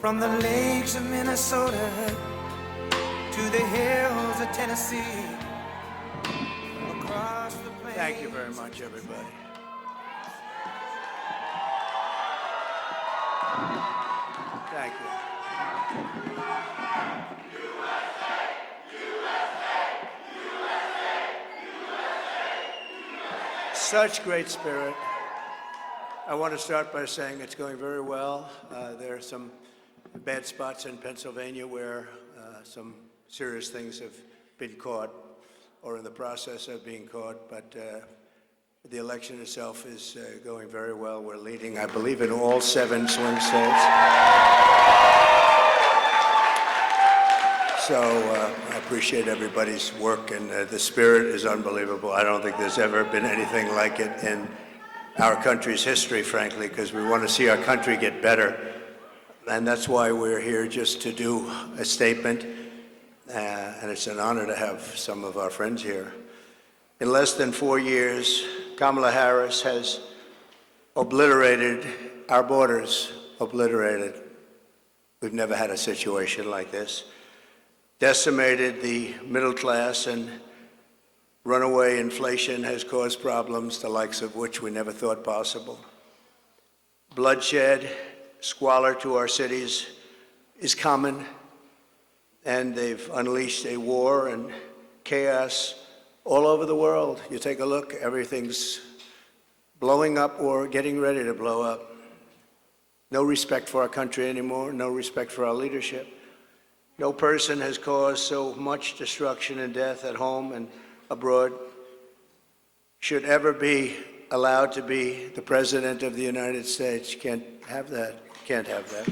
From the lakes of Minnesota to the hills of Tennessee, across the plains. Thank you very much, everybody. Thank you. Such great spirit. I want to start by saying it's going very well. There are some bad spots in Pennsylvania where some serious things have been caught or in the process of being caught, but the election itself is going very well. We're leading, I believe, in all 7 swing states. So I appreciate everybody's work, and the spirit is unbelievable. I don't think there's ever been anything like it in our country's history, frankly, because we want to see our country get better. And that's why we're here, just to do a statement. And it's an honor to have some of our friends here. In less than 4 years, Kamala Harris has obliterated our borders, obliterated. We've never had a situation like this. Decimated the middle class, and runaway inflation has caused problems, the likes of which we never thought possible. Bloodshed, squalor to our cities is common, and they've unleashed a war and chaos all over the world. You take a look, everything's blowing up or getting ready to blow up. No respect for our country anymore, no respect for our leadership. No person has caused so much destruction and death at home and abroad should ever be allowed to be the President of the United States. You can't have that. Can't have that.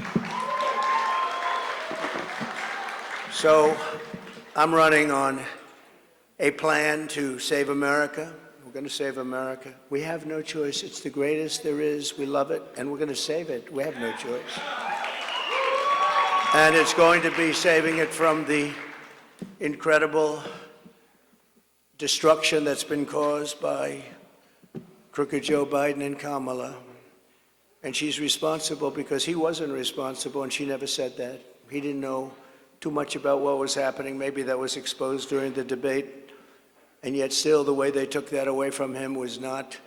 So I'm running on a plan to save America. We're going to save America. We have no choice. It's the greatest there is. We love it, and we're going to save it. We have no choice. And it's going to be saving it from the incredible destruction that's been caused by crooked Joe Biden and Kamala. And she's responsible because he wasn't responsible, and she never said that. He didn't know too much about what was happening. Maybe that was exposed during the debate. And yet still, the way they took that away from him was not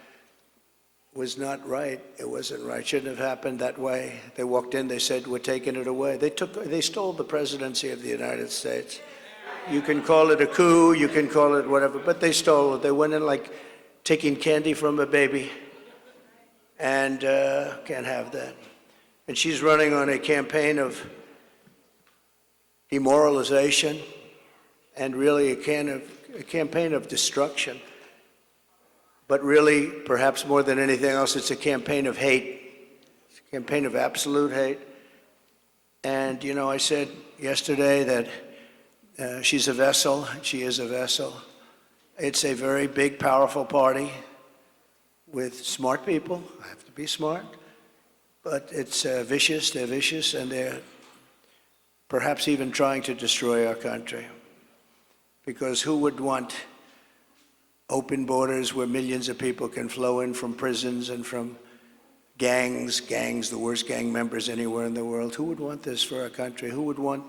right. It wasn't right. Shouldn't have happened that way. They walked in, they said, we're taking it away. They stole the presidency of the United States. You can call it a coup, you can call it whatever, but they stole it. They went in like taking candy from a baby, and can't have that. And she's running on a campaign of demoralization and really a campaign of destruction. But really, perhaps more than anything else, it's a campaign of hate. It's a campaign of absolute hate. And, you know, I said yesterday that she's a vessel. She is a vessel. It's a very big, powerful party with smart people. I have to be smart. But it's vicious. They're vicious, and they're perhaps even trying to destroy our country. Because who would want open borders where millions of people can flow in from prisons and from gangs, the worst gang members anywhere in the world? Who would want this for our country? Who would want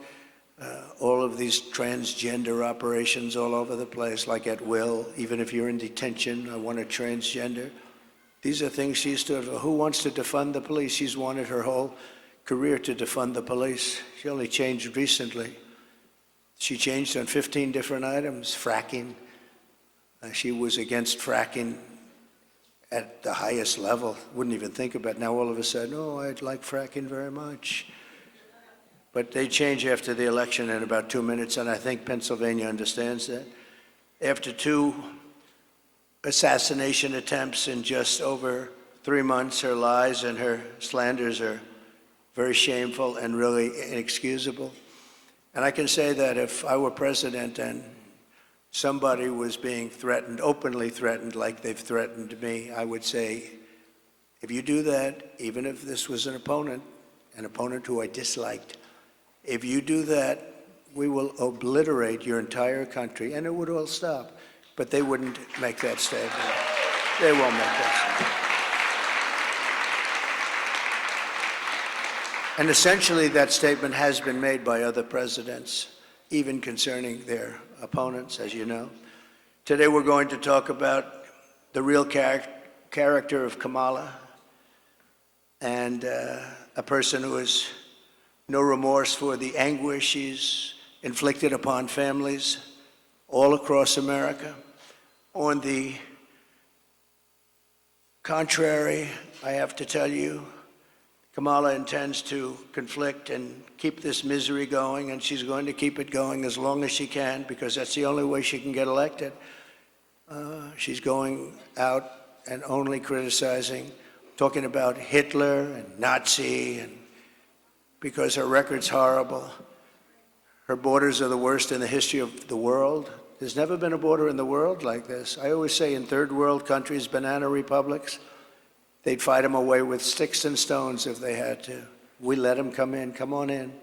all of these transgender operations all over the place, like at will? Even if you're in detention, I want a transgender. These are things she stood for. Who wants to defund the police? She's wanted her whole career to defund the police. She only changed recently. She changed on 15 different items. Fracking. She was against fracking at the highest level. Wouldn't even think about it. Now all of a sudden, oh, I'd like fracking very much. But they change after the election in about 2 minutes, and I think Pennsylvania understands that. After 2 assassination attempts in just over 3 months, her lies and her slanders are very shameful and really inexcusable. And I can say that if I were president and somebody was being threatened, openly threatened like they've threatened me, I would say, if you do that, even if this was an opponent who I disliked, if you do that, we will obliterate your entire country, and it would all stop. But they wouldn't make that statement. They won't make that statement. And essentially, that statement has been made by other presidents, even concerning their opponents, as you know. Today, we're going to talk about the real character of Kamala, and a person who has no remorse for the anguish she's inflicted upon families all across America. On the contrary, I have to tell you, Kamala intends to conflict and keep this misery going, and she's going to keep it going as long as she can, because that's the only way she can get elected. She's going out and only criticizing, talking about Hitler and Nazi, and because her record's horrible. Her borders are the worst in the history of the world. There's never been a border in the world like this. I always say in third world countries, banana republics, they'd fight them away with sticks and stones if they had to. We let them come in, come on in.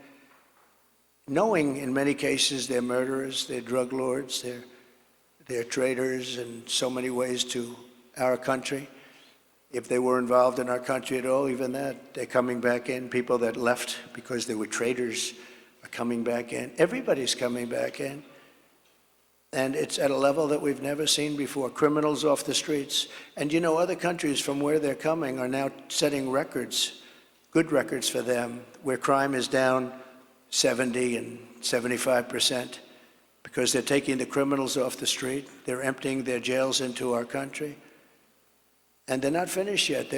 Knowing in many cases they're murderers, they're drug lords, they're traitors in so many ways to our country. If they were involved in our country at all, even that, they're coming back in. People that left because they were traitors are coming back in. Everybody's coming back in. And it's at a level that we've never seen before. Criminals off the streets. And you know, other countries from where they're coming are now setting records, good records for them, where crime is down 70 and 75% because they're taking the criminals off the street. They're emptying their jails into our country. And they're not finished yet.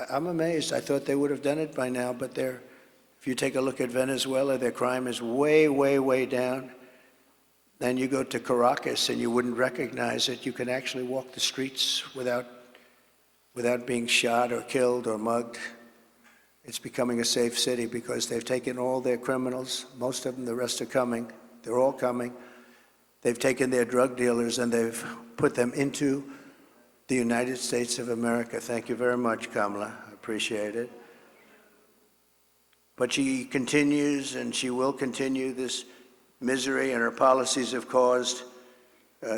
I'm amazed. I thought they would have done it by now, but if you take a look at Venezuela, their crime is way, way, way down. Then you go to Caracas and you wouldn't recognize it. You can actually walk the streets without being shot or killed or mugged. It's becoming a safe city because they've taken all their criminals, most of them, the rest are coming. They're all coming. They've taken their drug dealers and they've put them into the United States of America. Thank you very much, Kamala. I appreciate it. But she continues, and she will continue this misery, and her policies have caused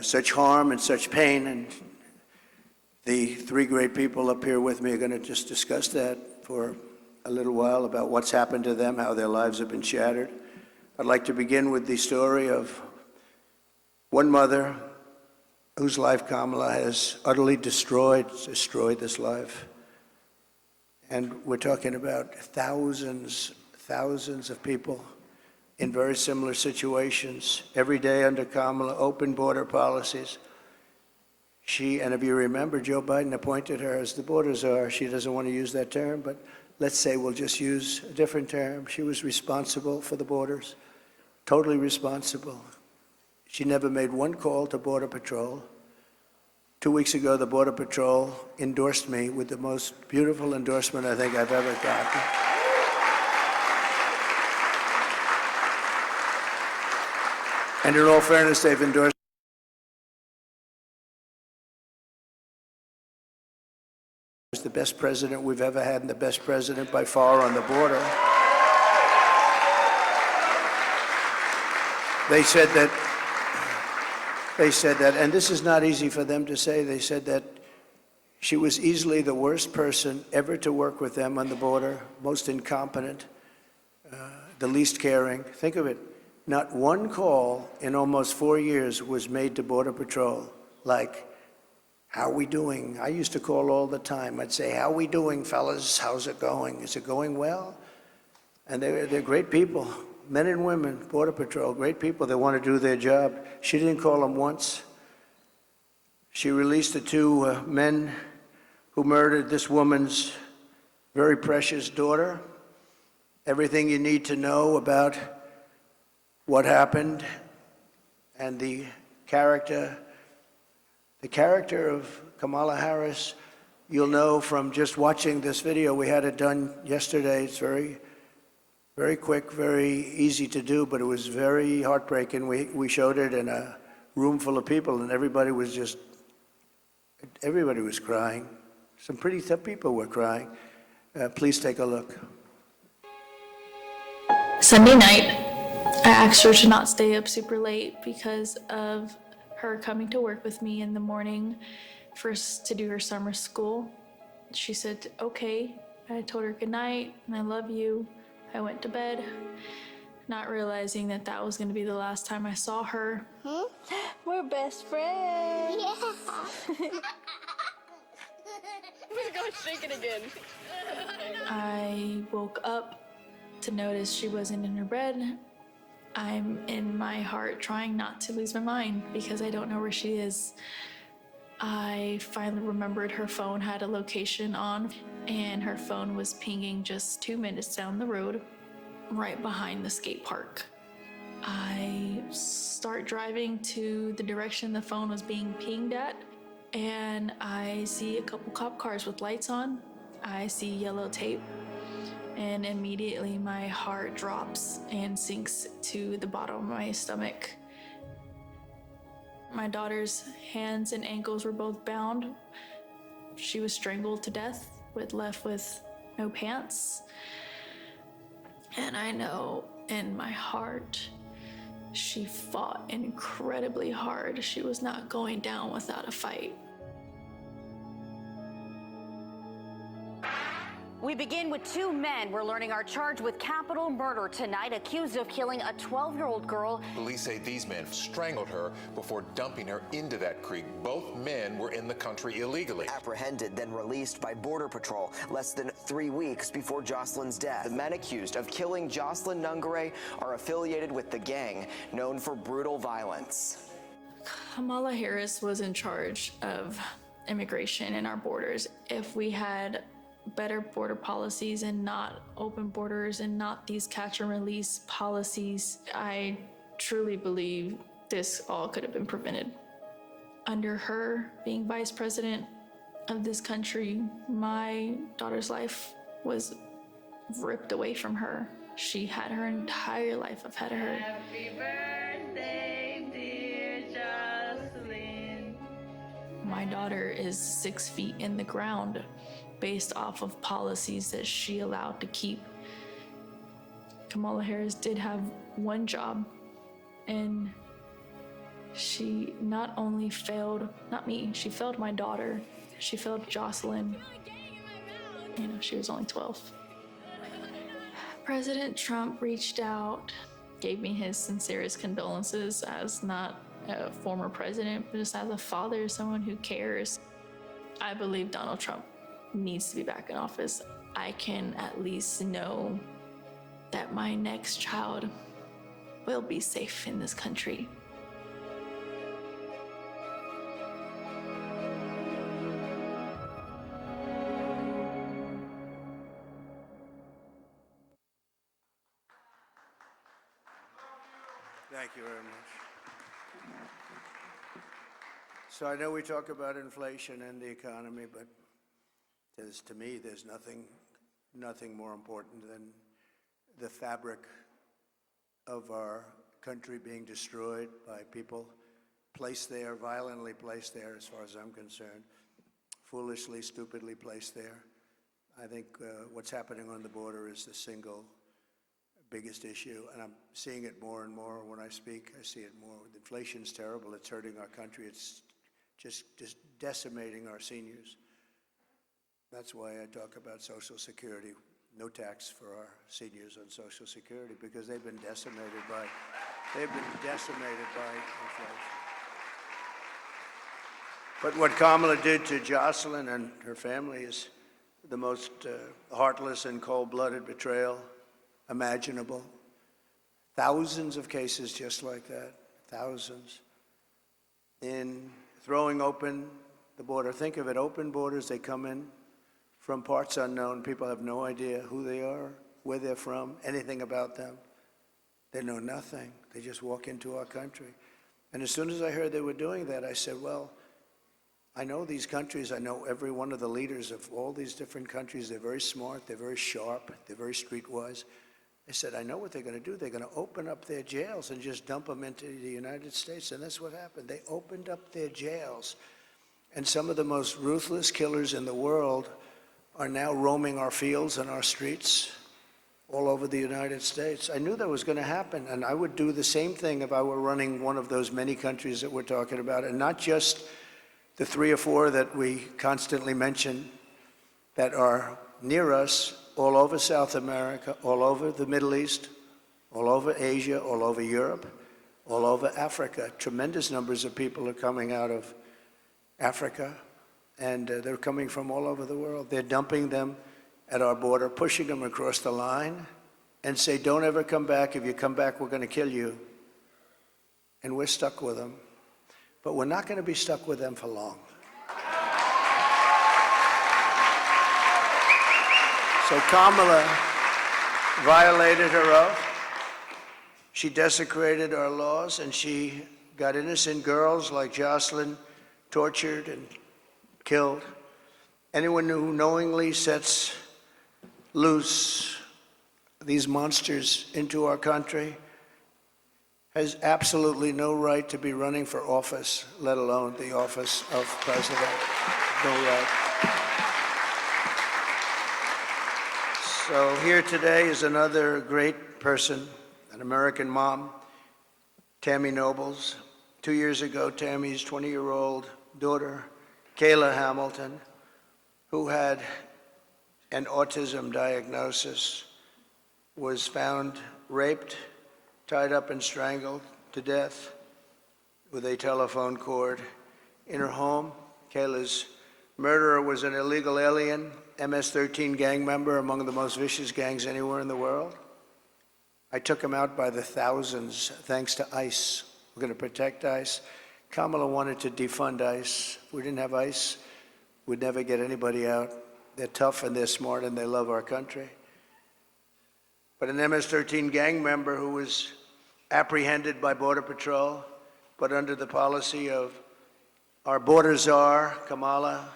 such harm and such pain. And the three great people up here with me are going to just discuss that for a little while, about what's happened to them, how their lives have been shattered. I'd like to begin with the story of one mother whose life Kamala has utterly destroyed this life. And we're talking about thousands of people in very similar situations. Every day under Kamala, open border policies. And if you remember, Joe Biden appointed her as the border czar. She doesn't want to use that term, but let's say we'll just use a different term. She was responsible for the borders, totally responsible. She never made one call to Border Patrol. 2 weeks ago, the Border Patrol endorsed me with the most beautiful endorsement I think I've ever gotten. And in all fairness, they've endorsed the best president we've ever had and the best president by far on the border. They said that, and this is not easy for them to say, they said that she was easily the worst person ever to work with them on the border, most incompetent, the least caring. Think of it, not one call in almost 4 years was made to Border Patrol, like, how are we doing? I used to call all the time. I'd say, how are we doing, fellas? How's it going? Is it going well? And they're great people. Men and women, Border Patrol, great people. They want to do their job. She didn't call them once. She released the two men who murdered this woman's very precious daughter. Everything you need to know about what happened and the character of Kamala Harris, you'll know from just watching this video. We had it done yesterday. It's very, very quick, very easy to do, but it was very heartbreaking. We showed it in a room full of people, and everybody was crying. Some pretty tough people were crying. Please take a look. Sunday night, I asked her to not stay up super late because of her coming to work with me in the morning to do her summer school. She said, okay. I told her good night and I love you. I went to bed, not realizing that that was going to be the last time I saw her. We're best friends. Yeah. We're going to shake it again. I woke up to notice she wasn't in her bed. I'm in my heart trying not to lose my mind because I don't know where she is. I finally remembered her phone had a location on, and her phone was pinging just 2 minutes down the road, right behind the skate park. I start driving to the direction the phone was being pinged at, and I see a couple cop cars with lights on. I see yellow tape, and immediately my heart drops and sinks to the bottom of my stomach. My daughter's hands and ankles were both bound. She was strangled to death, left with no pants. And I know in my heart, she fought incredibly hard. She was not going down without a fight. We begin with two men we're learning are charged with capital murder tonight, accused of killing a 12-year-old girl. Police say these men strangled her before dumping her into that creek. Both men were in the country illegally. Apprehended, then released by Border Patrol less than 3 weeks before Jocelyn's death. The men accused of killing Jocelyn Nungare are affiliated with the gang known for brutal violence. Kamala Harris was in charge of immigration and our borders. If we had better border policies and not open borders and not these catch and release policies, I truly believe this all could have been prevented. Under her being vice president of this country, my daughter's life was ripped away from her. She had her entire life ahead of her. Happy birthday, dear Jocelyn. My daughter is 6 feet in the ground based off of policies that she allowed to keep. Kamala Harris did have one job, and she not only failed, not me, she failed my daughter, she failed Jocelyn. You know, she was only 12. President Trump reached out, gave me his sincerest condolences as not a former president, but just as a father, someone who cares. I believe Donald Trump needs to be back in office. I can at least know that my next child will be safe in this country. Thank you very much. So I know we talk about inflation and the economy, but to me, there's nothing more important than the fabric of our country being destroyed by people placed there, violently placed there, as far as I'm concerned, foolishly, stupidly placed there. I think what's happening on the border is the single biggest issue, and I'm seeing it more and more when I speak. I see it more. Inflation's terrible. It's hurting our country. It's just decimating our seniors. That's why I talk about Social Security. No tax for our seniors on Social Security, because they've been decimated by inflation. But what Kamala did to Jocelyn and her family is the most heartless and cold-blooded betrayal imaginable. Thousands of cases just like that, thousands. In throwing open the border, think of it, open borders, they come in from parts unknown. People have no idea who they are, where they're from, anything about them. They know nothing. They just walk into our country. And as soon as I heard they were doing that, I said, well, I know these countries. I know every one of the leaders of all these different countries. They're very smart. They're very sharp. They're very streetwise. I said, I know what they're going to do. They're going to open up their jails and just dump them into the United States. And that's what happened. They opened up their jails. And some of the most ruthless killers in the world are now roaming our fields and our streets all over the United States. I knew that was going to happen, and I would do the same thing if I were running one of those many countries that we're talking about, and not just the 3 or 4 that we constantly mention that are near us, all over South America, all over the Middle East, all over Asia, all over Europe, all over Africa. Tremendous numbers of people are coming out of Africa, and they're coming from all over the world. They're dumping them at our border, pushing them across the line, and say, don't ever come back. If you come back, we're going to kill you. And we're stuck with them. But we're not going to be stuck with them for long. So Kamala violated her oath. She desecrated our laws, and she got innocent girls like Jocelyn tortured and killed. Anyone who knowingly sets loose these monsters into our country has absolutely no right to be running for office, let alone the office of president. No right. So here today is another great person, an American mom, Tammy Nobles. 2 years ago, Tammy's 20-year-old daughter, Kayla Hamilton, who had an autism diagnosis, was found raped, tied up and strangled to death with a telephone cord in her home. Kayla's murderer was an illegal alien, MS-13 gang member, among the most vicious gangs anywhere in the world. I took him out by the thousands, thanks to ICE. We're going to protect ICE. Kamala wanted to defund ICE. If we didn't have ICE, we'd never get anybody out. They're tough and they're smart and they love our country. But an MS-13 gang member who was apprehended by Border Patrol, but under the policy of our border czar, Kamala,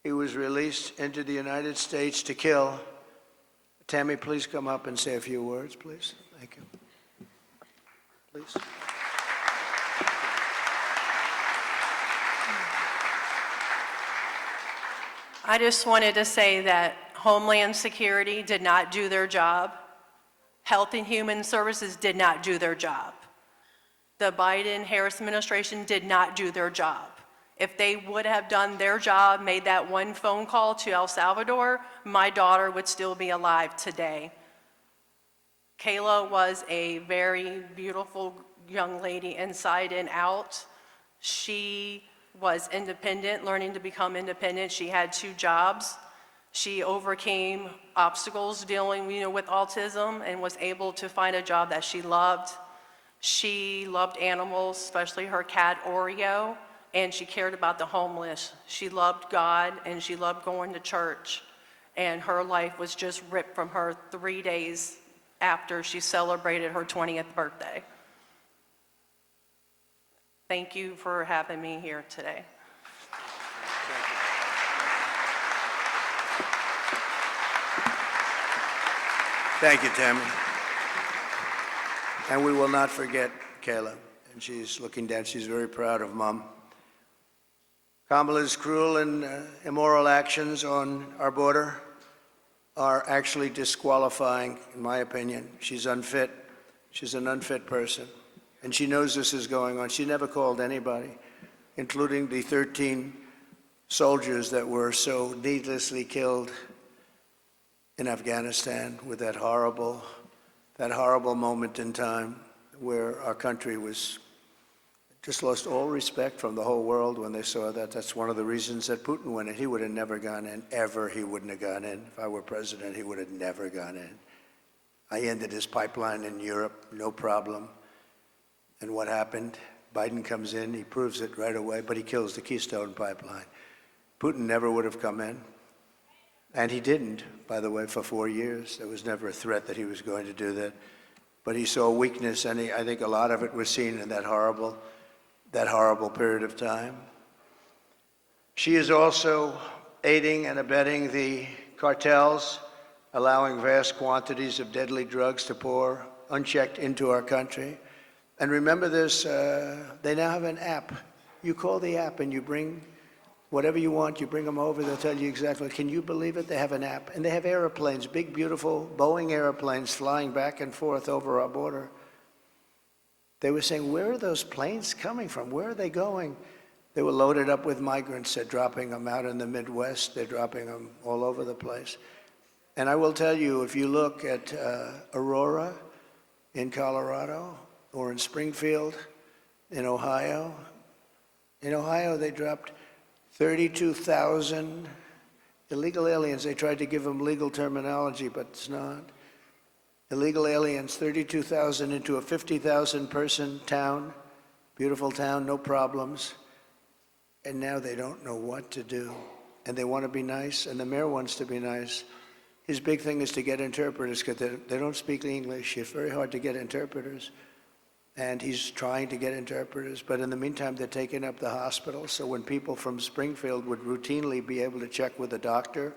he was released into the United States to kill. Tammy, please come up and say a few words, please. Thank you. Please. I just wanted to say that Homeland Security did not do their job. Health and Human Services did not do their job. The Biden-Harris administration did not do their job. If they would have done their job, made that one phone call to El Salvador, my daughter would still be alive today. Kayla was a very beautiful young lady inside and out. She was independent, learning to become independent. She had 2 jobs. She overcame obstacles dealing, with autism and was able to find a job that she loved. She loved animals, especially her cat Oreo, and she cared about the homeless. She loved God and she loved going to church. And her life was just ripped from her 3 days after she celebrated her 20th birthday. Thank you for having me here today. Thank you, Tammy. And we will not forget Kayla. And she's looking down. She's very proud of Mom. Kamala's cruel and immoral actions on our border are actually disqualifying, in my opinion. She's unfit. She's an unfit person. And she knows this is going on. She never called anybody, including the 13 soldiers that were so needlessly killed in Afghanistan with that horrible moment in time where our country was just lost all respect from the whole world when they saw that. That's one of the reasons that Putin went in. He would have never gone in, ever he wouldn't have gone in. If I were president, he would have never gone in. I ended his pipeline in Europe, no problem. And what happened? Biden comes in, he proves it right away, but he kills the Keystone Pipeline. Putin never would have come in. And he didn't, by the way, for 4 years. There was never a threat that he was going to do that. But he saw weakness, and I think a lot of it was seen in that horrible period of time. She is also aiding and abetting the cartels, allowing vast quantities of deadly drugs to pour unchecked into our country. And remember this, they now have an app. You call the app and you bring whatever you want, you bring them over, they'll tell you exactly. Can you believe it? They have an app. And they have airplanes, big, beautiful Boeing airplanes flying back and forth over our border. They were saying, where are those planes coming from? Where are they going? They were loaded up with migrants. They're dropping them out in the Midwest. They're dropping them all over the place. And I will tell you, if you look at Aurora in Colorado or in Springfield in Ohio they dropped 32,000 illegal aliens. They tried to give them legal terminology, but it's not. Illegal aliens, 32,000 into a 50,000 person town, beautiful town, no problems. And now they don't know what to do. And they want to be nice, and the mayor wants to be nice. His big thing is to get interpreters because they don't speak English. It's very hard to get interpreters. And he's trying to get interpreters, but in the meantime, they're taking up the hospital. So when people from Springfield would routinely be able to check with a doctor,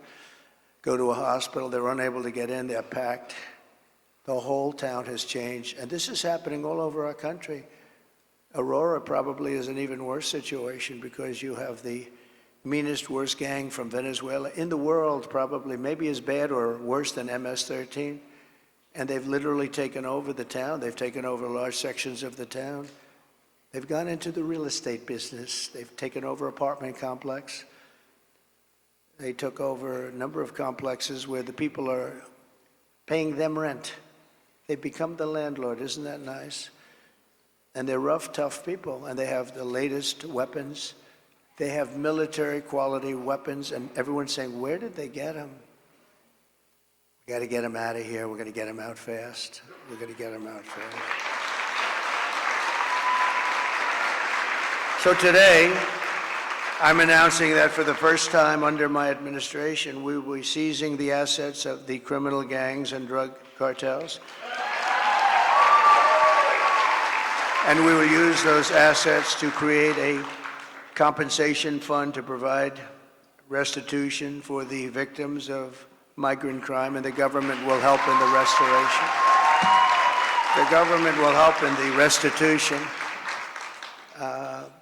go to a hospital, they're unable to get in, they're packed. The whole town has changed. And this is happening all over our country. Aurora probably is an even worse situation because you have the meanest, worst gang from Venezuela in the world, probably, maybe as bad or worse than MS-13. And they've literally taken over the town. They've taken over large sections of the town. They've gone into the real estate business. They've taken over apartment complex. They took over a number of complexes where the people are paying them rent. They've become the landlord. Isn't that nice? And they're rough, tough people, and they have the latest weapons. They have military quality weapons, and everyone's saying, where did they get them? We got to get them out of here. We're going to get them out fast. We're going to get them out fast. So today, I'm announcing that for the first time under my administration, we will be seizing the assets of the criminal gangs and drug cartels. And we will use those assets to create a compensation fund to provide restitution for the victims of migrant crime, and the government will help in the restoration. The government will help in the restitution,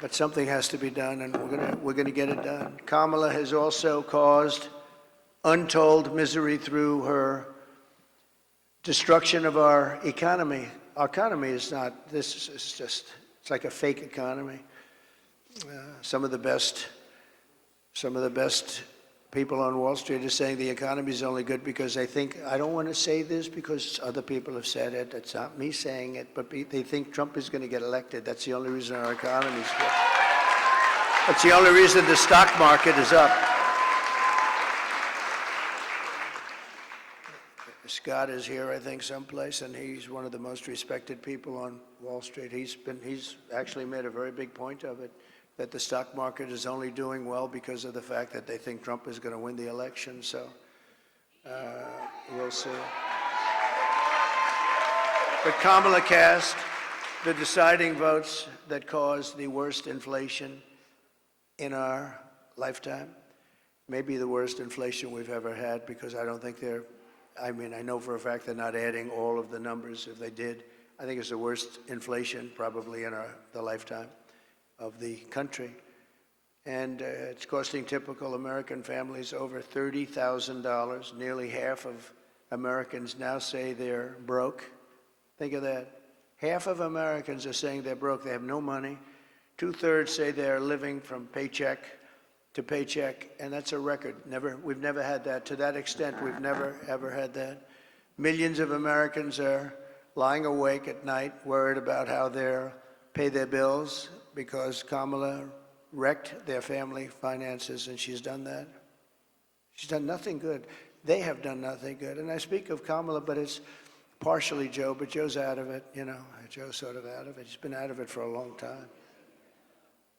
but something has to be done, and we're going to get it done. Kamala has also caused untold misery through her destruction of our economy. Our economy is not, this is just, it's like a fake economy. Some of the best people on Wall Street are saying the economy is only good because they think, I don't want to say this because other people have said it, it's not me saying it, but they think Trump is going to get elected. That's the only reason our economy is good. That's the only reason the stock market is up. Scott is here, I think, someplace, and he's one of the most respected people on Wall Street. He's actually made a very big point of it, that the stock market is only doing well because of the fact that they think Trump is going to win the election. So we'll see. But Kamala cast the deciding votes that caused the worst inflation in our lifetime, maybe the worst inflation we've ever had, because I don't think I know for a fact they're not adding all of the numbers. If they did, I think it's the worst inflation probably in the lifetime of the country. And it's costing typical American families over $30,000. Nearly half of Americans now say they're broke. Think of that. Half of Americans are saying they're broke. They have no money. 2/3 say they're living from paycheck to paycheck, and that's a record. We've never had that. To that extent, we've never, ever had that. Millions of Americans are lying awake at night, worried about how they'll pay their bills because Kamala wrecked their family finances, and she's done that. She's done nothing good. They have done nothing good. And I speak of Kamala, but it's partially Joe, but Joe's out of it, Joe's sort of out of it. He's been out of it for a long time.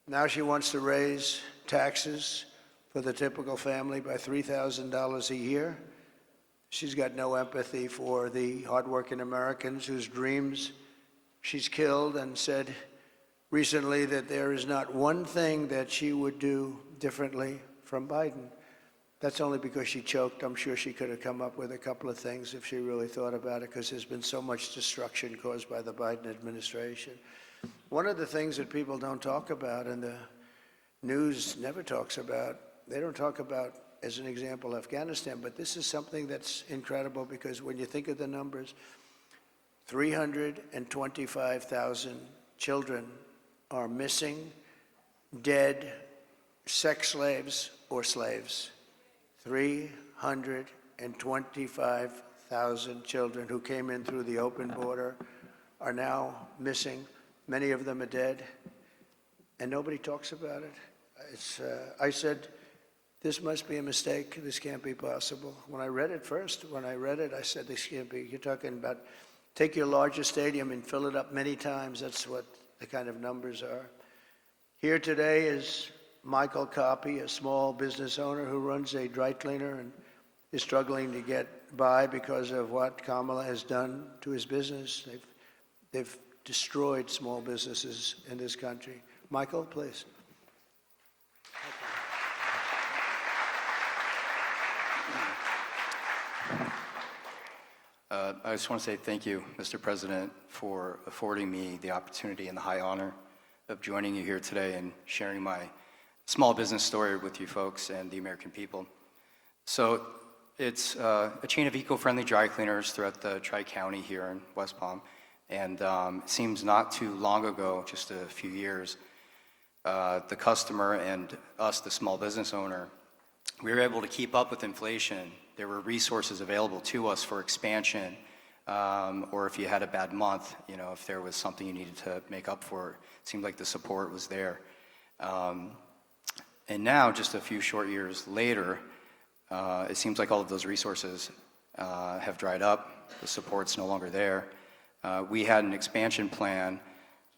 Now she wants to raise taxes for the typical family by $3,000 a year. She's got no empathy for the hardworking Americans whose dreams she's killed, and said recently that there is not one thing that she would do differently from Biden. That's only because she choked. I'm sure she could have come up with a couple of things if she really thought about it, because there's been so much destruction caused by the Biden administration. One of the things that people don't talk about, and the news never talks about, they don't talk about, as an example, Afghanistan, but this is something that's incredible, because when you think of the numbers, 325,000 children are missing. dead sex slaves or slaves. 325,000 children who came in through the open border are now missing. Many of them are dead, and nobody talks about it. I said, this must be a mistake. This can't be possible. When I read it, I said, this can't be. You're talking about take your largest stadium and fill it up many times. That's what the kind of numbers are. Here today is Michael Copy, a small business owner who runs a dry cleaner and is struggling to get by because of what Kamala has done to his business. They've destroyed small businesses in this country. Michael, please. I just want to say thank you, Mr. President, for affording me the opportunity and the high honor of joining you here today and sharing my small business story with you folks and the American people. So it's a chain of eco-friendly dry cleaners throughout the Tri-County here in West Palm. And it seems not too long ago, just a few years, the customer and us, the small business owner, we were able to keep up with inflation. There were resources available to us for expansion, or if you had a bad month, you know, if there was something you needed to make up for, it seemed like the support was there. And now, just a few short years later, it seems like all of those resources have dried up. The support's no longer there. We had an expansion plan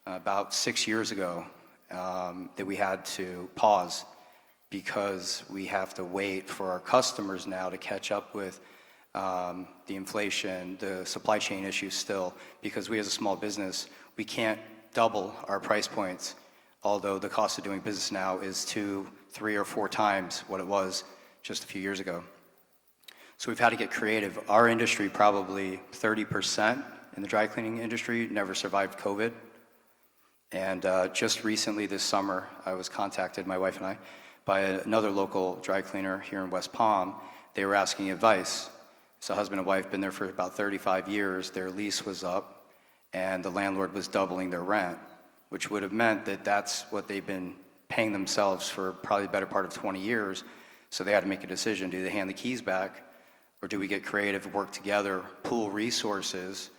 about 6 years ago that we had to pause because we have to wait for our customers now to catch up with the inflation, the supply chain issues still, because we as a small business, we can't double our price points, although the cost of doing business now is 2, 3, or 4 times what it was just a few years ago. So we've had to get creative. Our industry, probably 30% in the dry cleaning industry, never survived COVID. And just recently this summer, I was contacted, my wife and I, by another local dry cleaner here in West Palm. They were asking advice. So husband and wife been there for about 35 years. Their lease was up, and the landlord was doubling their rent, which would have meant that that's what they've been paying themselves for probably the better part of 20 years. So they had to make a decision. Do they hand the keys back, or do we get creative, work together, pool resources?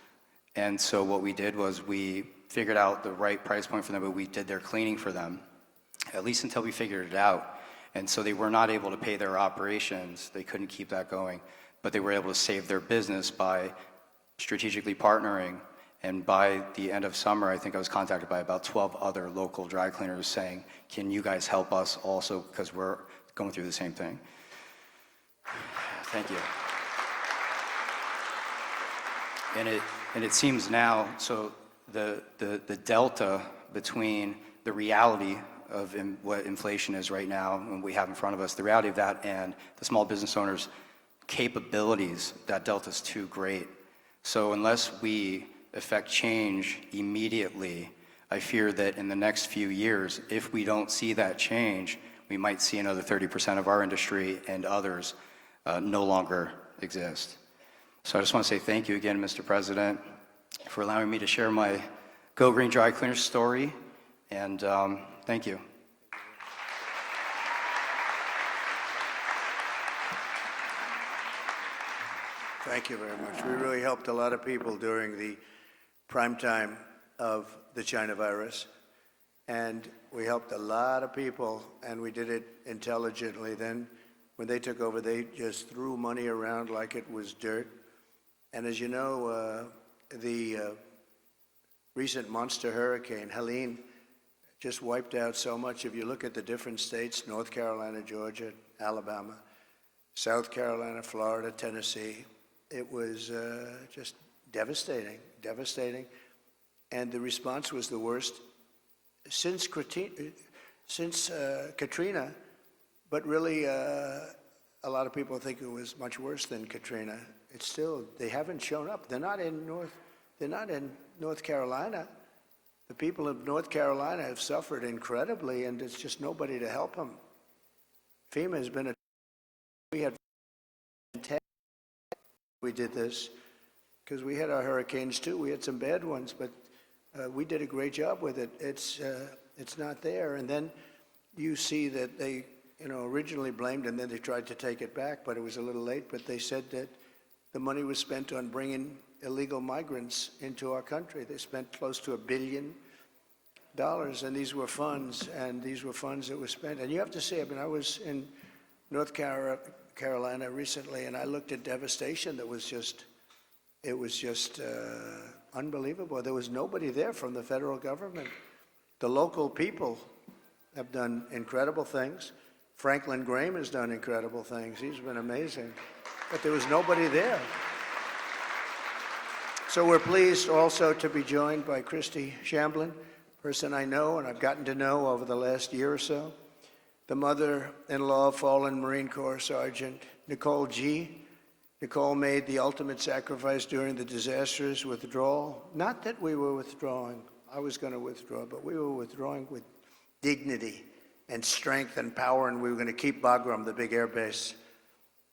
And so what we did was we figured out the right price point for them, but we did their cleaning for them, at least until we figured it out. And so they were not able to pay their operations. They couldn't keep that going, but they were able to save their business by strategically partnering. And by the end of summer, I think I was contacted by about 12 other local dry cleaners saying, can you guys help us also, because we're going through the same thing. Thank you. And it seems now, so the delta between the reality of what inflation is right now and we have in front of us, the reality of that and the small business owners' capabilities, that delta is too great. So unless we affect change immediately, I fear that in the next few years, if we don't see that change, we might see another 30% of our industry and others no longer exist. So I just want to say thank you again, Mr. President, for allowing me to share my Go Green Dry Cleaner story, and thank you. Thank you very much. We really helped a lot of people during the prime time of the China virus, and we helped a lot of people, and we did it intelligently. Then when they took over, they just threw money around like it was dirt. And as you know, the recent monster hurricane, Helene, just wiped out so much. If you look at the different states, North Carolina, Georgia, Alabama, South Carolina, Florida, Tennessee, it was just devastating. And the response was the worst since Katrina, but really a lot of people think it was much worse than Katrina. It's still, they haven't shown up. They're not in North Carolina. The people of North Carolina have suffered incredibly, and there's just nobody to help them. FEMA has been we had 10. We did this because we had our hurricanes too. We had some bad ones, but we did a great job with it. It's not there. And then you see that they, originally blamed and then they tried to take it back, but it was a little late. But they said that the money was spent on bringing illegal migrants into our country. They spent close to $1 billion, and these were funds that were spent. And you have to say, I was in North Carolina recently, and I looked at devastation that was just, unbelievable. There was nobody there from the federal government. The local people have done incredible things. Franklin Graham has done incredible things. He's been amazing. But there was nobody there. So we're pleased also to be joined by Christy Shamblin, a person I know and I've gotten to know over the last year or so, the mother-in-law of fallen Marine Corps Sergeant Nicole G. Nicole made the ultimate sacrifice during the disastrous withdrawal. Not that we were withdrawing. I was going to withdraw, but we were withdrawing with dignity and strength and power, and we were going to keep Bagram, the big air base,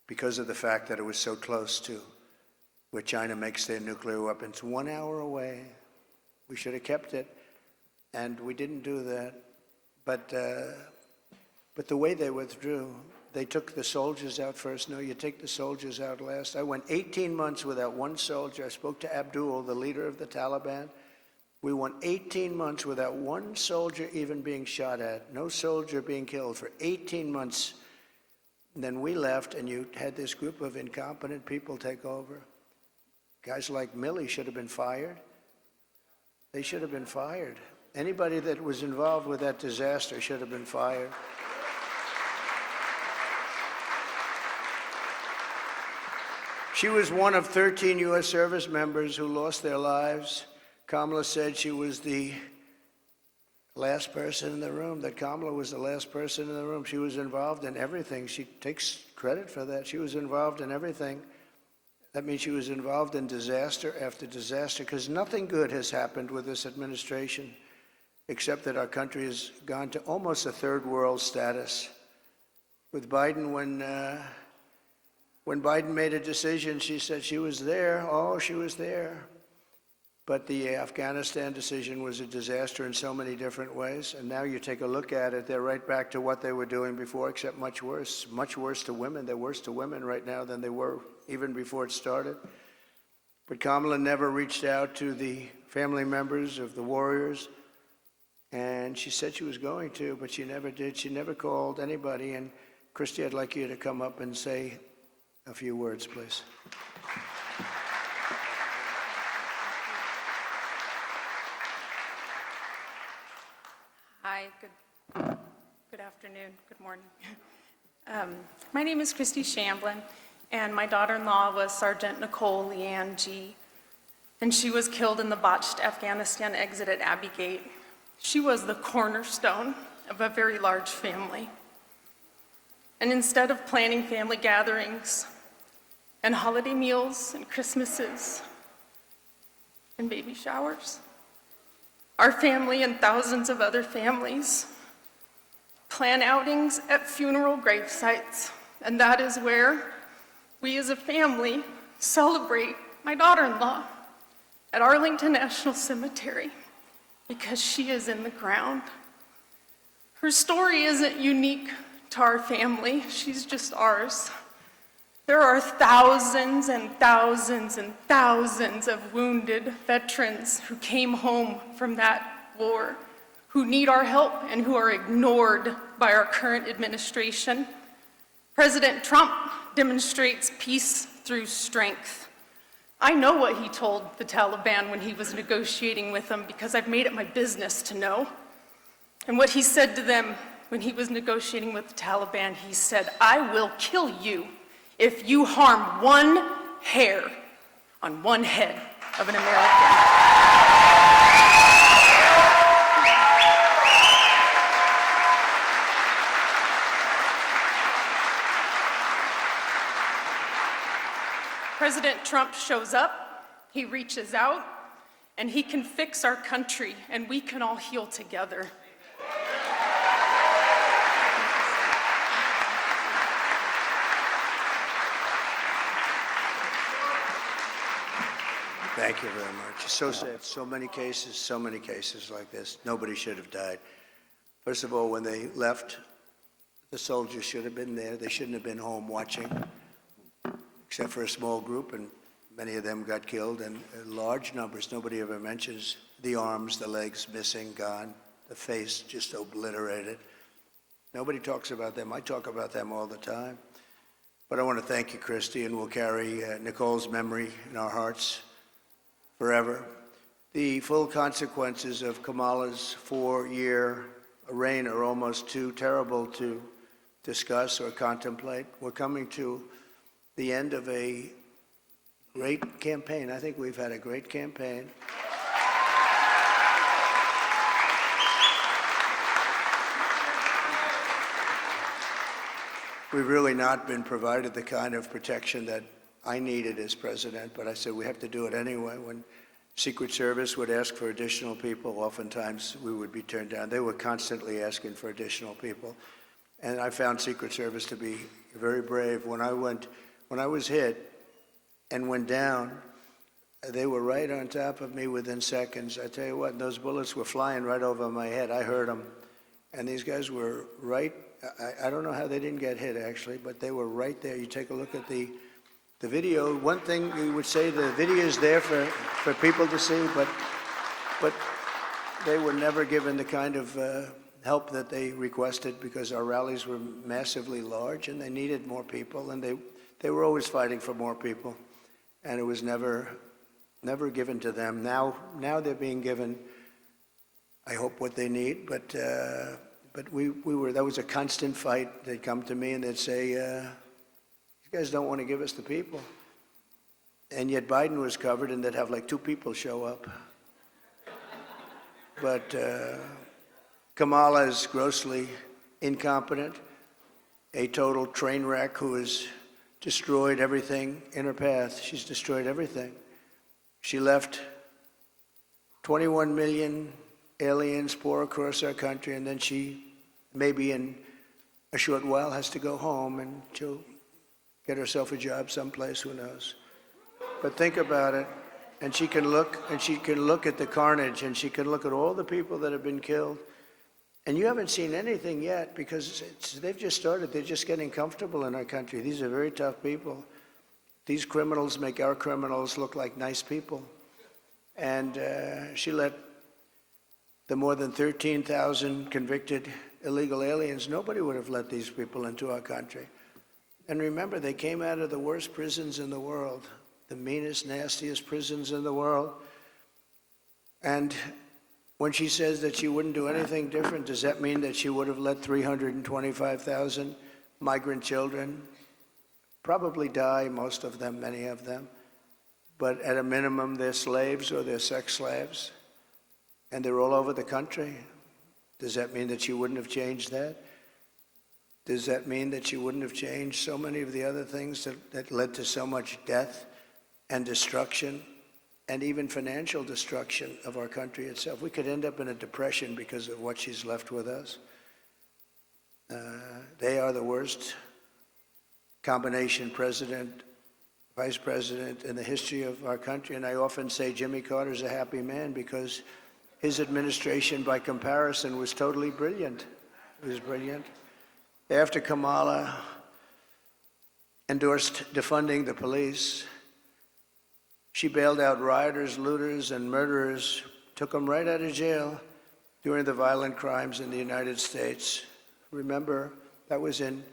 because of the fact that it was so close to where China makes their nuclear weapons. 1 hour away. We should have kept it, and we didn't do that. But the way they withdrew, they took the soldiers out first. No, you take the soldiers out last. I went 18 months without one soldier. I spoke to Abdul, the leader of the Taliban. We went 18 months without one soldier even being shot at, no soldier being killed for 18 months. And then we left, and you had this group of incompetent people take over. Guys like Milley should have been fired. They should have been fired. Anybody that was involved with that disaster should have been fired. She was one of 13 U.S. service members who lost their lives. Kamala said she was the last person in the room, that Kamala was the last person in the room. She was involved in everything. She takes credit for that. She was involved in everything. That means she was involved in disaster after disaster, because nothing good has happened with this administration, except that our country has gone to almost a third world status. With Biden, when Biden made a decision, she said she was there. Oh, she was there. But the Afghanistan decision was a disaster in so many different ways. And now you take a look at it, they're right back to what they were doing before, except much worse to women. They're worse to women right now than they were even before it started. But Kamala never reached out to the family members of the warriors. And she said she was going to, but she never did. She never called anybody. And Christy, I'd like you to come up and say a few words, please. Hi, good afternoon, good morning. My name is Christy Shamblin, and my daughter-in-law was Sergeant Nicole Leanne G., and she was killed in the botched Afghanistan exit at Abbey Gate. She was the cornerstone of a very large family. And instead of planning family gatherings and holiday meals and Christmases and baby showers, our family and thousands of other families plan outings at funeral grave sites, and that is where we as a family celebrate my daughter-in-law at Arlington National Cemetery, because she is in the ground. Her story isn't unique to our family, she's just ours. There are thousands and thousands and thousands of wounded veterans who came home from that war, who need our help and who are ignored by our current administration. President Trump demonstrates peace through strength. I know what he told the Taliban when he was negotiating with them, because I've made it my business to know. And what he said to them when he was negotiating with the Taliban, he said, "I will kill you if you harm one hair on one head of an American." President Trump shows up, he reaches out, and he can fix our country, and we can all heal together. Thank you very much. It's so sad. So many cases like this. Nobody should have died. First of all, when they left, the soldiers should have been there. They shouldn't have been home watching, except for a small group, and many of them got killed, and large numbers. Nobody ever mentions the arms, the legs missing, gone, the face just obliterated. Nobody talks about them. I talk about them all the time. But I want to thank you, Christy, and we'll carry Nicole's memory in our hearts forever. The full consequences of Kamala's 4-year reign are almost too terrible to discuss or contemplate. We're coming to the end of a great campaign. I think we've had a great campaign. We've really not been provided the kind of protection that I needed as president, but I said we have to do it anyway. When Secret Service would ask for additional people, oftentimes we would be turned down. They were constantly asking for additional people. And I found Secret Service to be very brave. When I was hit and went down, they were right on top of me within seconds. I tell you what, those bullets were flying right over my head. I heard them. And these guys were right. I don't know how they didn't get hit, actually, but they were right there. You take a look at the video. One thing you would say, the video is there for people to see, but they were never given the kind of help that they requested, because our rallies were massively large and they needed more people, and they were always fighting for more people, and it was never given to them. Now they're being given, I hope, what they need, but that was a constant fight. They'd come to me and they'd say, you guys don't want to give us the people. And yet Biden was covered, and they'd have like 2 people show up. But Kamala is grossly incompetent, a total train wreck who has destroyed everything in her path. She's destroyed everything. She left 21 million aliens pour across our country, and then she, maybe in a short while, has to go home, and she'll get herself a job someplace, who knows. But think about it, and she can look at the carnage, and she can look at all the people that have been killed. And you haven't seen anything yet, because they've just started. They're just getting comfortable in our country. These are very tough people. These criminals make our criminals look like nice people. And she let the more than 13,000 convicted illegal aliens, nobody would have let these people into our country. And remember, they came out of the worst prisons in the world, the meanest, nastiest prisons in the world. And when she says that she wouldn't do anything different, does that mean that she would have let 325,000 migrant children probably die, most of them, many of them? But at a minimum, they're slaves or they're sex slaves. And they're all over the country. Does that mean that she wouldn't have changed that? Does that mean that she wouldn't have changed so many of the other things that led to so much death and destruction and even financial destruction of our country itself? We could end up in a depression because of what she's left with us. They are the worst combination president, vice president in the history of our country. And I often say Jimmy Carter's a happy man, because his administration, by comparison, was totally brilliant. It was brilliant. After Kamala endorsed defunding the police, she bailed out rioters, looters, and murderers, took them right out of jail during the violent crimes in the United States. Remember, that was in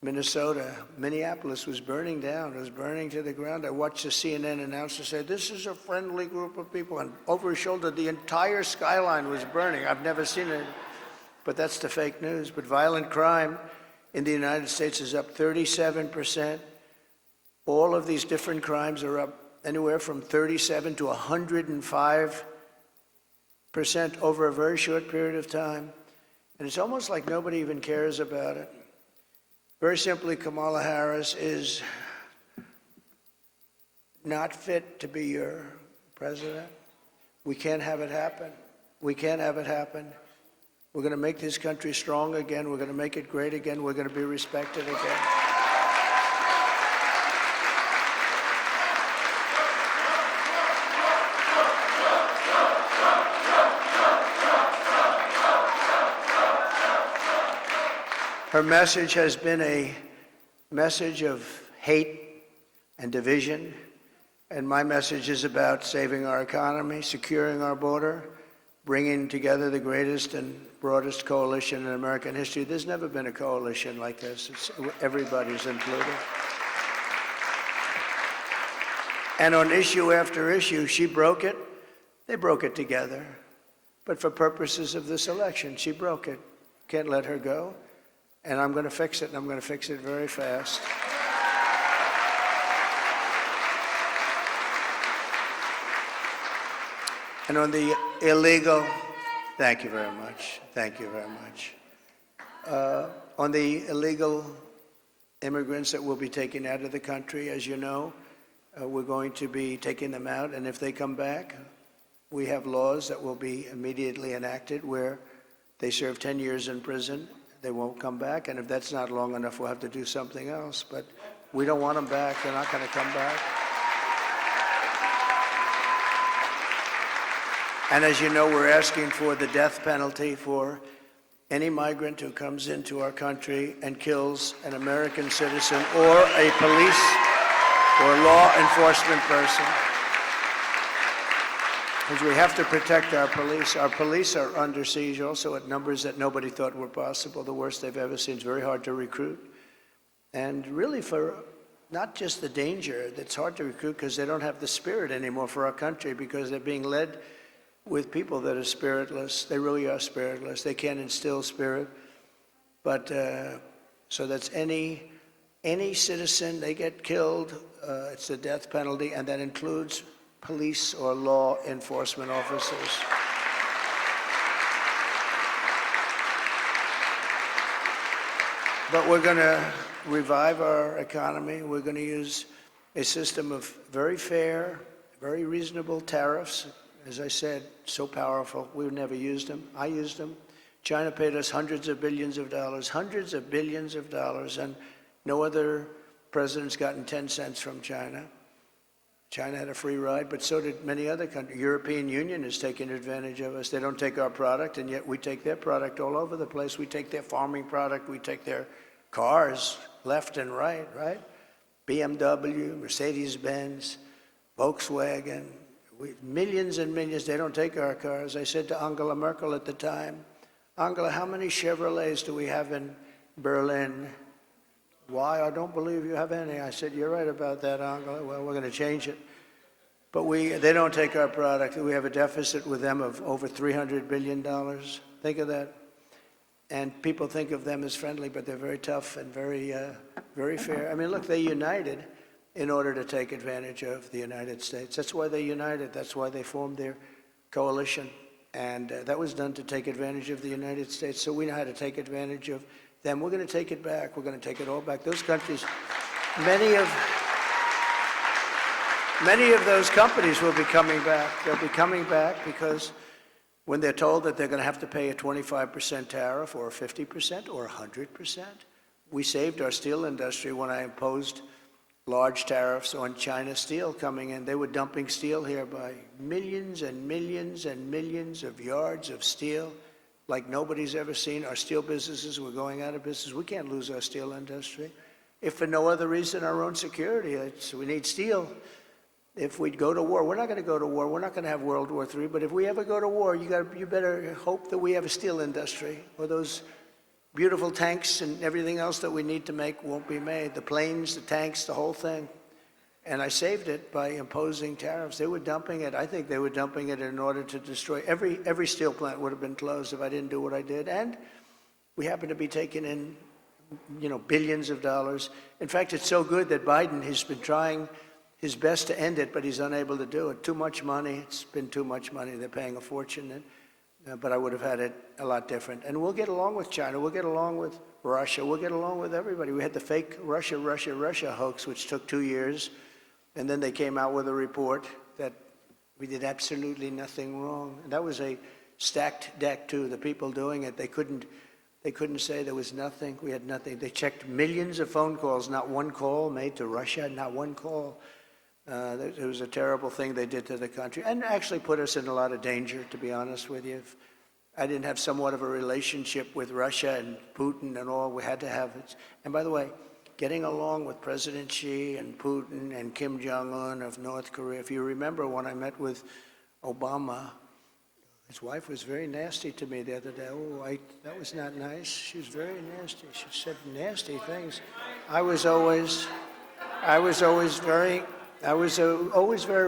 Minnesota. Minneapolis was burning down. It was burning to the ground. I watched the CNN announcer say, this is a friendly group of people. And over his shoulder, the entire skyline was burning. I've never seen it, but that's the fake news. But violent crime in the United States is up 37%. All of these different crimes are up anywhere from 37 to 105% over a very short period of time. And it's almost like nobody even cares about it. Very simply, Kamala Harris is not fit to be your president. We can't have it happen. We can't have it happen. We're going to make this country strong again. We're going to make it great again. We're going to be respected again. Her message has been a message of hate and division, and my message is about saving our economy, securing our border, bringing together the greatest and broadest coalition in American history. There's never been a coalition like this. Everybody's included. And on issue after issue, she broke it. They broke it together. But for purposes of this election, she broke it. Can't let her go. And I'm going to fix it, and I'm going to fix it very fast. And on the illegal, thank you very much. Thank you very much. On the illegal immigrants that will be taken out of the country, as you know, we're going to be taking them out. And if they come back, we have laws that will be immediately enacted where they serve 10 years in prison. They won't come back. And if that's not long enough, we'll have to do something else. But we don't want them back. They're not going to come back. And as you know, we're asking for the death penalty for any migrant who comes into our country and kills an American citizen or a police or law enforcement person. Because we have to protect our police. Our police are under siege also at numbers that nobody thought were possible, the worst they've ever seen. It's very hard to recruit. And really for not just the danger, that's hard to recruit because they don't have the spirit anymore for our country because they're being led with people that are spiritless. They really are spiritless. They can't instill spirit. But so that's any citizen, they get killed, it's the death penalty, and that includes police or law enforcement officers. But we're going to revive our economy. We're going to use a system of very fair, very reasonable tariffs. As I said, so powerful. We've never used them. I used them. China paid us hundreds of billions of dollars, and no other president's gotten 10 cents from China. China had a free ride, but so did many other countries. European Union is taking advantage of us. They don't take our product, and yet we take their product all over the place. We take their farming product. We take their cars left and right? BMW, Mercedes-Benz, Volkswagen, millions and millions. They don't take our cars. I said to Angela Merkel at the time, Angela, how many Chevrolets do we have in Berlin? Why? I don't believe you have any. I said, you're right about that, Angela. Well, we're going to change it. But they don't take our product. We have a deficit with them of over $300 billion. Think of that. And people think of them as friendly, but they're very tough and very, very fair. I mean, look, they united in order to take advantage of the United States. That's why they united. That's why they formed their coalition. And that was done to take advantage of the United States. So we know how to take advantage of them. We're going to take it back. We're going to take it all back. Those countries, many of those companies will be coming back. They'll be coming back because when they're told that they're going to have to pay a 25% tariff or 50% or 100%, we saved our steel industry when I imposed large tariffs on China steel coming in. They were dumping steel here by millions and millions and millions of yards of steel like nobody's ever seen. Our steel businesses were going out of business. We can't lose our steel industry. If for no other reason, our own security. We need steel. If we go to war, we're not going to go to war. We're not going to have World War III. But if we ever go to war, you better hope that we have a steel industry, or those beautiful tanks and everything else that we need to make won't be made. The planes, the tanks, the whole thing. And I saved it by imposing tariffs. They were dumping it. I think they were dumping it in order to destroy. Every steel plant would have been closed if I didn't do what I did. And we happen to be taking in, billions of dollars. In fact, it's so good that Biden has been trying his best to end it, but he's unable to do it. Too much money. It's been too much money. They're paying a fortune. But I would have had it a lot different. And we'll get along with China. We'll get along with Russia. We'll get along with everybody. We had the fake Russia hoax, which took 2 years. And then they came out with a report that we did absolutely nothing wrong. And that was a stacked deck, too. The people doing it, they couldn't say there was nothing. We had nothing. They checked millions of phone calls, not one call made to Russia, not one call. It was a terrible thing they did to the country and actually put us in a lot of danger, to be honest with you. I didn't have somewhat of a relationship with Russia and Putin and all. We had to have it. And by the way, getting along with President Xi and Putin and Kim Jong-un of North Korea. If you remember when I met with Obama, his wife was very nasty to me the other day. Oh, that was not nice. She was very nasty. She said nasty things. I was always very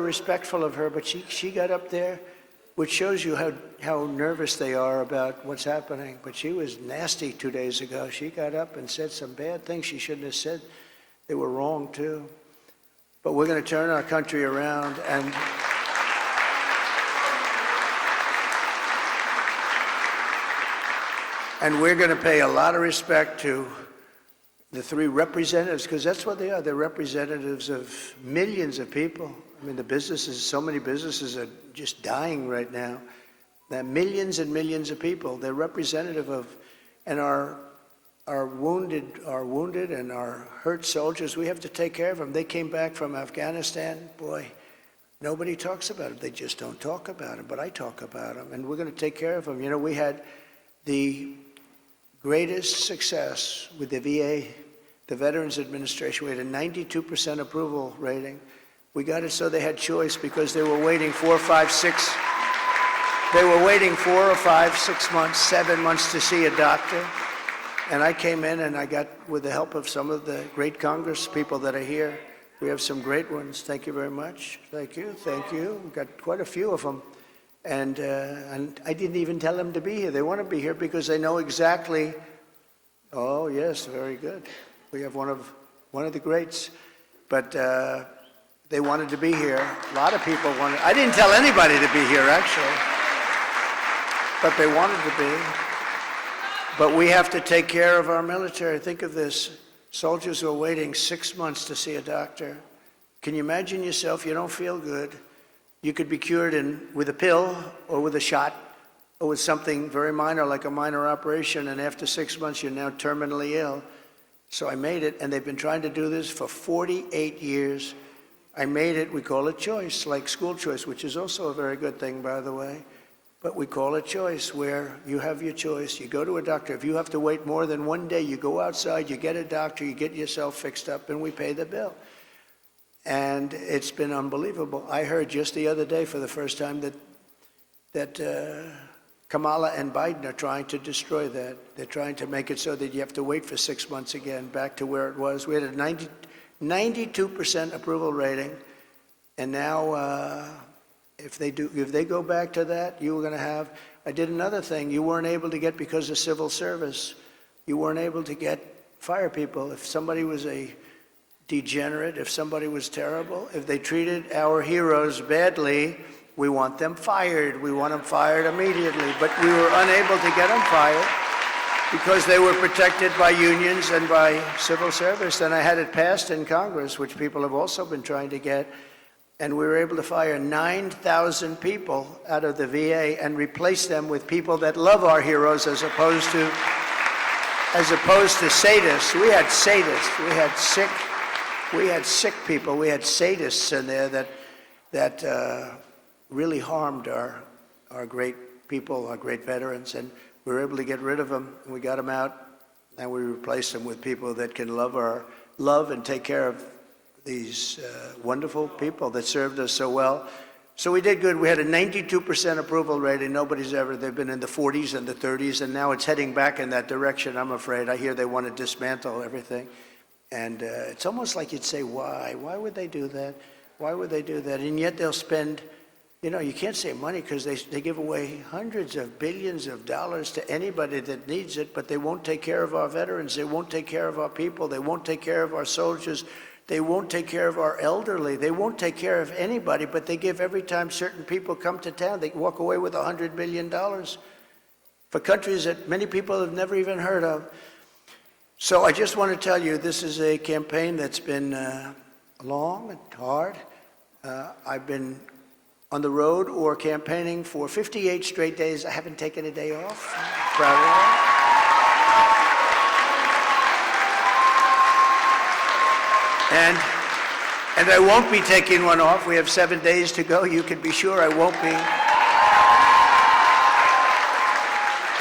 respectful of her, but she got up there, which shows you how nervous they are about what's happening. But she was nasty 2 days ago. She got up and said some bad things she shouldn't have said. They were wrong, too. But we're going to turn our country around, and we're going to pay a lot of respect to the three representatives, because that's what they are. They're representatives of millions of people. I mean, the businesses, so many businesses are just dying right now. There are millions and millions of people. They're representative of, and our wounded and our hurt soldiers, we have to take care of them. They came back from Afghanistan. Boy, nobody talks about them. They just don't talk about them, but I talk about them, and we're going to take care of them. You know, we had the greatest success with the VA, the Veterans Administration. We had a 92% approval rating. We got it so they had choice because they were waiting 4 or 5, 6. They were waiting 4 or 5, 6 months, 7 months to see a doctor. And I came in and I got, with the help of some of the great Congress people that are here, we have some great ones. Thank you very much. Thank you. Thank you. We've got quite a few of them. And I didn't even tell them to be here. They want to be here because they know exactly. Oh, yes, very good. We have one of the greats. But they wanted to be here. A lot of people wanted. I didn't tell anybody to be here, actually. But they wanted to be. But we have to take care of our military. Think of this. Soldiers who are waiting 6 months to see a doctor. Can you imagine yourself? You don't feel good. You could be cured with a pill or with a shot or with something very minor, like a minor operation, and after 6 months you're now terminally ill. So I made it, and they've been trying to do this for 48 years. I made it, we call it choice, like school choice, which is also a very good thing, by the way. But we call it choice, where you have your choice. You go to a doctor. If you have to wait more than 1 day, you go outside, you get a doctor, you get yourself fixed up, and we pay the bill. And it's been unbelievable. I heard just the other day for the first time that Kamala and Biden are trying to destroy that. They're trying to make it so that you have to wait for 6 months again, back to where it was. We had a 92% approval rating, and now if they go back to that, you were going to have. I did another thing. You weren't able to get, because of civil service, you weren't able to get fire people. If somebody was a degenerate, if somebody was terrible, if they treated our heroes badly, we want them fired. We want them fired immediately. But we were unable to get them fired because they were protected by unions and by civil service. And I had it passed in Congress, which people have also been trying to get. And we were able to fire 9,000 people out of the VA and replace them with people that love our heroes, as opposed to sadists. We had sadists. We had sick people. We had sadists in there that really harmed our great people, our great veterans, and we were able to get rid of them. We got them out, and we replaced them with people that can love and take care of these wonderful people that served us so well. So we did good. We had a 92% approval rating. They've been in the 40s and the 30s, and now it's heading back in that direction, I'm afraid. I hear they want to dismantle everything. And it's almost like you'd say, why? Why would they do that? Why would they do that? And yet they'll spend, you can't say money, because they give away hundreds of billions of dollars to anybody that needs it, but they won't take care of our veterans. They won't take care of our people. They won't take care of our soldiers. They won't take care of our elderly. They won't take care of anybody, but they give every time certain people come to town, they walk away with $100 billion for countries that many people have never even heard of. So I just want to tell you, this is a campaign that's been long and hard. I've been on the road or campaigning for 58 straight days. I haven't taken a day off. I'm proud of that. And I won't be taking one off. We have 7 days to go. You can be sure I won't be.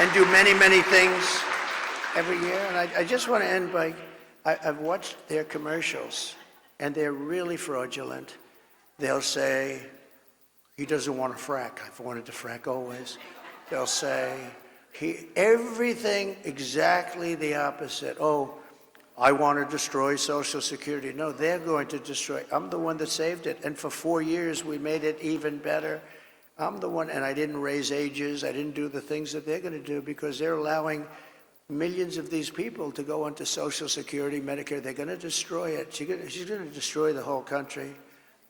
and do many, many things every year. And I just want to end by, I've watched their commercials, and they're really fraudulent. They'll say, he doesn't want to frack. I've wanted to frack always. They'll say, everything exactly the opposite. Oh, I want to destroy Social Security. No, they're going to destroy. I'm the one that saved it. And for 4 years, we made it even better. I'm the one, and I didn't raise ages. I didn't do the things that they're going to do because they're allowing millions of these people to go onto Social Security, Medicare. They're going to destroy it. She's going to destroy the whole country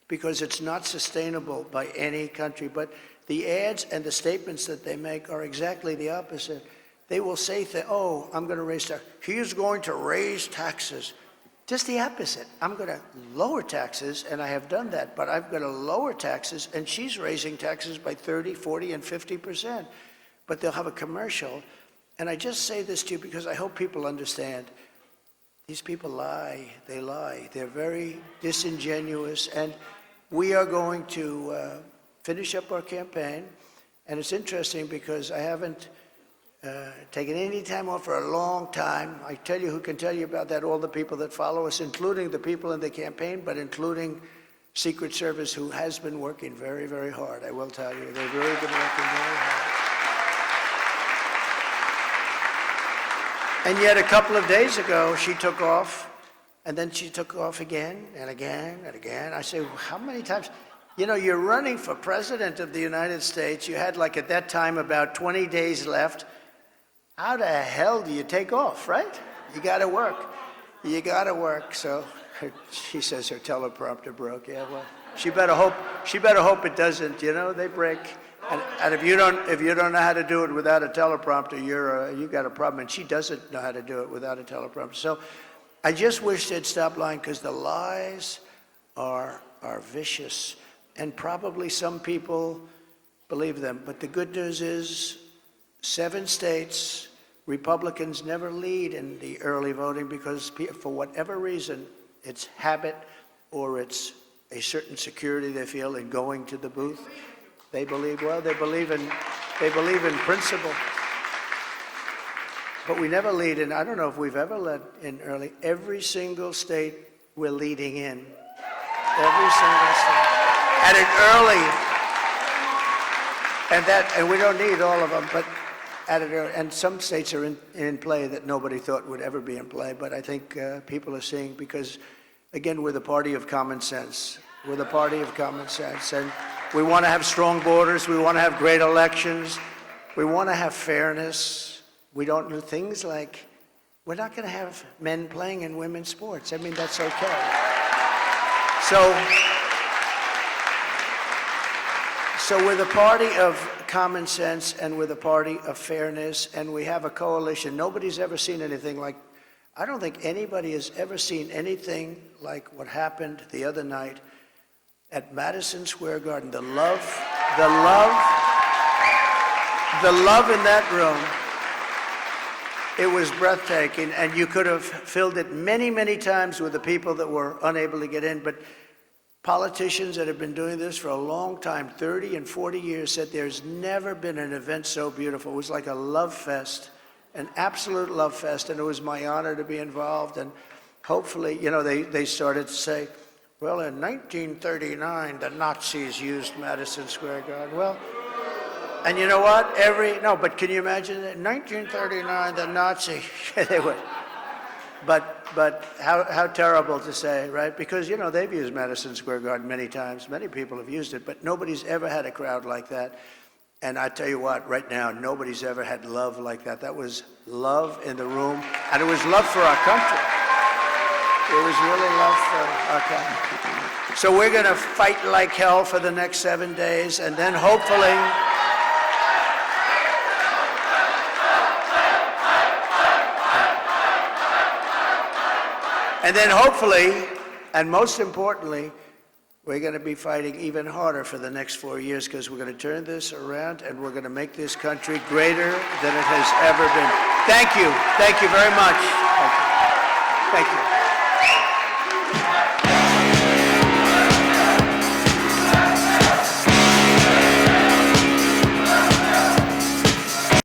because it's not sustainable by any country. But the ads and the statements that they make are exactly the opposite. They will say, oh, I'm going to raise taxes. He's going to raise taxes. Just the opposite. I'm going to lower taxes, and I have done that, but I'm going to lower taxes, and she's raising taxes by 30, 40, and 50%. But they'll have a commercial. And I just say this to you because I hope people understand. These people lie. They lie. They're very disingenuous, and we are going to finish up our campaign. And it's interesting because I haven't taken any time off for a long time. I tell you who can tell you about that, all the people that follow us, including the people in the campaign, but including Secret Service, who has been working very, very hard. I will tell you, they've really been working very hard. And yet a couple of days ago, she took off, and then she took off again and again and again. I say, how many times? You know, you're running for president of the United States. You had, like, at that time, about 20 days left. How the hell do you take off, right? You got to work. You got to work. So she says her teleprompter broke. Yeah, well, she better hope it doesn't. You know, they break. And if you don't know how to do it without a teleprompter, you got a problem. And she doesn't know how to do it without a teleprompter. So I just wish they'd stop lying because the lies are vicious, and probably some people believe them. But the good news is 7 states, Republicans never lead in the early voting because for whatever reason, it's habit or it's a certain security they feel in going to the booth. They believe in principle. But we never lead in. I don't know if we've ever led in early. Every single state we're leading in. Every single state. At an early. And we don't need all of them, but and some states are in play that nobody thought would ever be in play, but I think people are seeing, because, again, we're the party of common sense. We're the party of common sense, and we want to have strong borders. We want to have great elections. We want to have fairness. We don't do things like, we're not going to have men playing in women's sports. I mean, that's okay. So we're the party of common sense, and we're the party of fairness, and we have a coalition. Nobody's ever seen anything like, I don't think anybody has ever seen anything like what happened the other night at Madison Square Garden. The love in that room, it was breathtaking, and you could have filled it many, many times with the people that were unable to get in, but politicians that have been doing this for a long time, 30 and 40 years, said there's never been an event so beautiful. It was like a love fest, an absolute love fest, and it was my honor to be involved. And hopefully, you know, they started to say, well, in 1939, the Nazis used Madison Square Garden. Well, and you know what? But can you imagine that? In 1939, the Nazis, they would. But how terrible to say, right? Because, you know, they've used Madison Square Garden many times. Many people have used it, but nobody's ever had a crowd like that. And I tell you what, right now, nobody's ever had love like that. That was love in the room, and it was love for our country. It was really love for our country. So we're going to fight like hell for the next 7 days, and then hopefully... And then hopefully, and most importantly, we're going to be fighting even harder for the next 4 years, because we're going to turn this around and we're going to make this country greater than it has ever been. Thank you. Thank you very much. Thank you. Thank you.